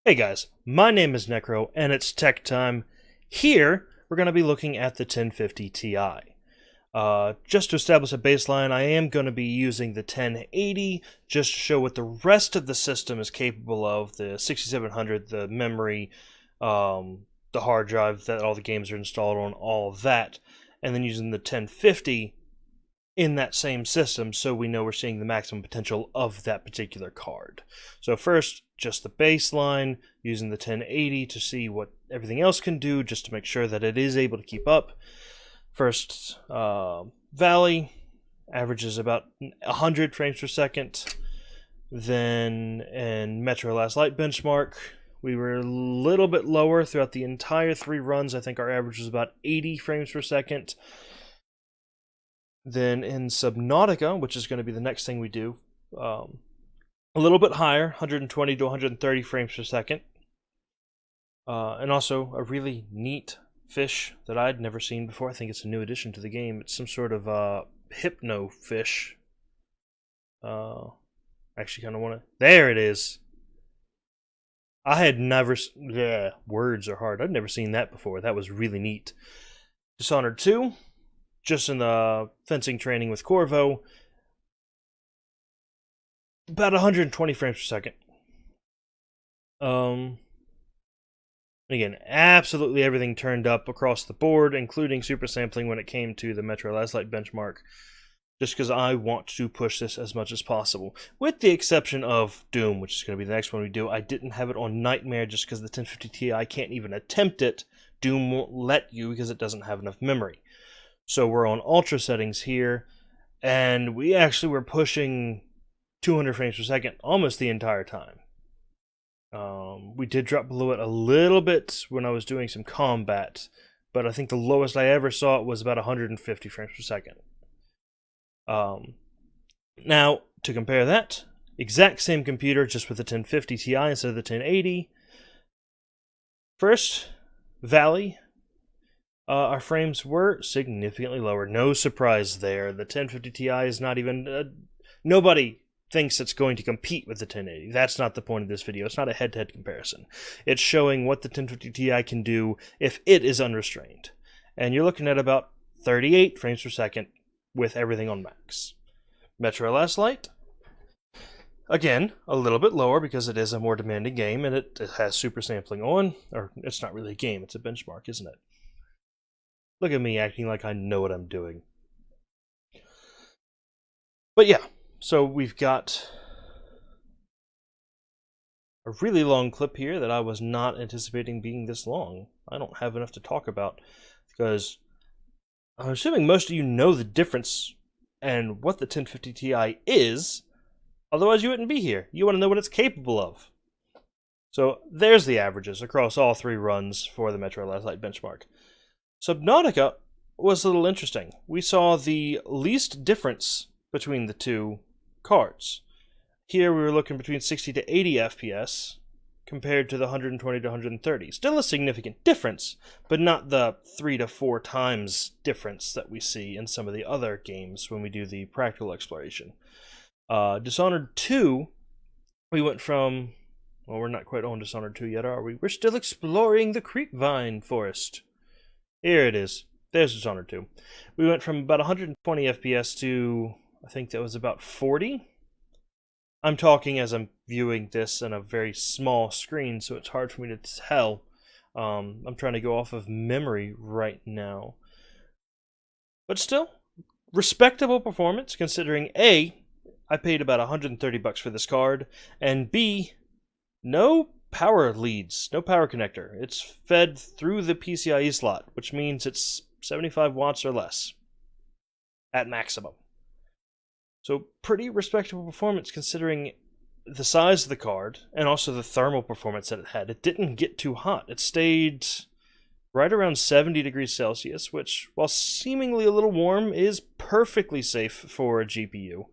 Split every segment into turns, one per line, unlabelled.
Hey guys, my name is Necro, and it's tech time. Here, we're going to be looking at the 1050 Ti. Just to establish a baseline, I am going to be using the 1080 just to show what the rest of the system is capable of. The 6700, the memory, the hard drive that all the games are installed on, all of that. And then using the 1050 in that same system so we know we're seeing the maximum potential of that particular card. So first, just the baseline, using the 1080 to see what everything else can do, just to make sure that it is able to keep up. First, Valley averages about 100 frames per second. Then in Metro Last Light benchmark, we were a little bit lower throughout the entire 3 runs. I think our average was about 80 frames per second. Then in Subnautica, which is going to be the next thing we do, a little bit higher, 120 to 130 frames per second. And also a really neat fish that I'd never seen before. I think it's a new addition to the game. It's some sort of hypno fish. Actually kind of want to... There it is! I had never... Yeah, words are hard. I'd never seen that before. That was really neat. Dishonored 2. Just in the fencing training with Corvo, about 120 frames per second. Again, absolutely everything turned up across the board, including super sampling when it came to the Metro Last Light benchmark, just because I want to push this as much as possible. With the exception of Doom, which is going to be the next one we do. I didn't have it on Nightmare just because the 1050 Ti can't even attempt it. Doom won't let you because it doesn't have enough memory. So we're on ultra settings here, and we actually were pushing 200 frames per second almost the entire time. We did drop below it a little bit when I was doing some combat, but I think the lowest I ever saw it was about 150 frames per second. Now, to compare that, exact same computer, just with the 1050 Ti instead of the 1080. First, Valley. Our frames were significantly lower. No surprise there. The 1050 Ti is not even... nobody thinks it's going to compete with the 1080. That's not the point of this video. It's not a head-to-head comparison. It's showing what the 1050 Ti can do if it is unrestrained. And you're looking at about 38 frames per second with everything on max. Metro Last Light. Again, a little bit lower because it is a more demanding game and it has super sampling on. Or, it's not really a game. It's a benchmark, isn't it? Look at me acting like I know what I'm doing. But yeah, so we've got a really long clip here that I was not anticipating being this long. I don't have enough to talk about because I'm assuming most of you know the difference and what the 1050 Ti is. Otherwise you wouldn't be here. You want to know what it's capable of. So there's the averages across all 3 runs for the Metro Last Light benchmark. Subnautica was a little interesting. We saw the least difference between the 2 cards. Here we were looking between 60 to 80 FPS compared to the 120 to 130. Still a significant difference, but not the 3 to 4 times difference that we see in some of the other games when we do the practical exploration. Dishonored 2, we went from... Well, we're not quite on Dishonored 2 yet, are we? We're still exploring the creepvine forest. Here it is. There's Dishonored 2. We went from about 120 FPS to, I think that was about 40. I'm talking as I'm viewing this on a very small screen, so it's hard for me to tell. I'm trying to go off of memory right now. But still, respectable performance considering A, I paid about $130 for this card, and B, no power leads, no power connector. It's fed through the PCIe slot, which means it's 75 watts or less at maximum. So pretty respectable performance considering the size of the card and also the thermal performance that it had. It didn't get too hot. It stayed right around 70 degrees Celsius, which, while seemingly a little warm, is perfectly safe for a GPU.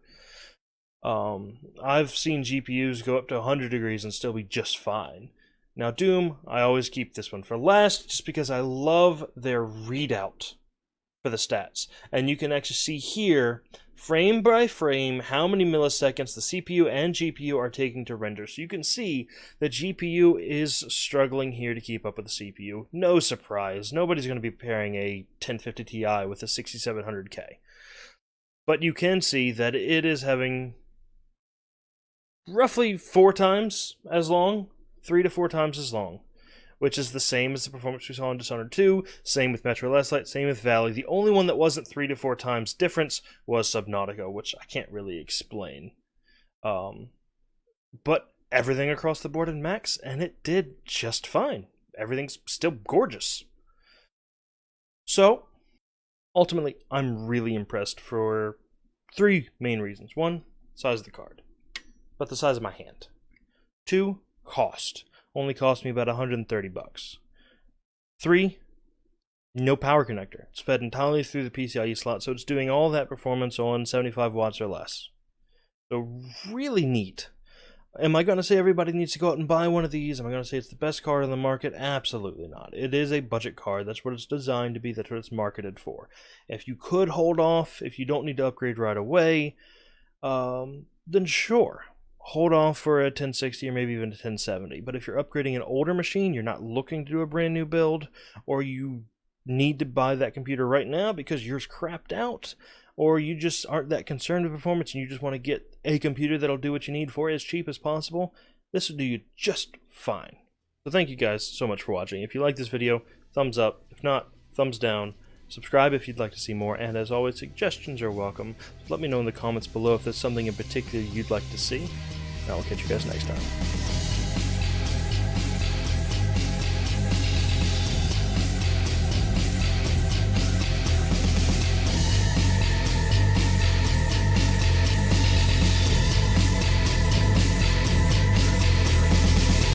I've seen GPUs go up to 100 degrees and still be just fine. Now Doom, I always keep this one for last just because I love their readout for the stats. And you can actually see here, frame by frame, how many milliseconds the CPU and GPU are taking to render. So you can see the GPU is struggling here to keep up with the CPU. No surprise. Nobody's going to be pairing a 1050 Ti with a 6700K. But you can see that it is having roughly 4 times as long, 3 to 4 times as long, which is the same as the performance we saw in Dishonored 2, same with Metro Last Light, same with Valley. The only one that wasn't 3 to 4 times difference was Subnautica, which I can't really explain. But everything across the board in Max, and it did just fine. Everything's still gorgeous. So, ultimately, I'm really impressed for 3 main reasons. 1, size of the card, but the size of my hand. 2, cost. Only cost me about $130. 3, no power connector. It's fed entirely through the PCIe slot, so it's doing all that performance on 75 watts or less. So really neat. Am I going to say everybody needs to go out and buy one of these? Am I going to say it's the best card on the market? Absolutely not. It is a budget card. That's what it's designed to be. That's what it's marketed for. If you could hold off, if you don't need to upgrade right away, then sure. Hold off for a 1060 or maybe even a 1070. But if you're upgrading an older machine, you're not looking to do a brand new build, or you need to buy that computer right now because yours crapped out, or you just aren't that concerned with performance and you just want to get a computer that'll do what you need for as cheap as possible, this will do you just fine. So thank you guys so much for watching. If you like this video, thumbs up. If not, thumbs down. Subscribe if you'd like to see more, and as always, suggestions are welcome. So let me know in the comments below if there's something in particular you'd like to see, and I'll catch you guys next time.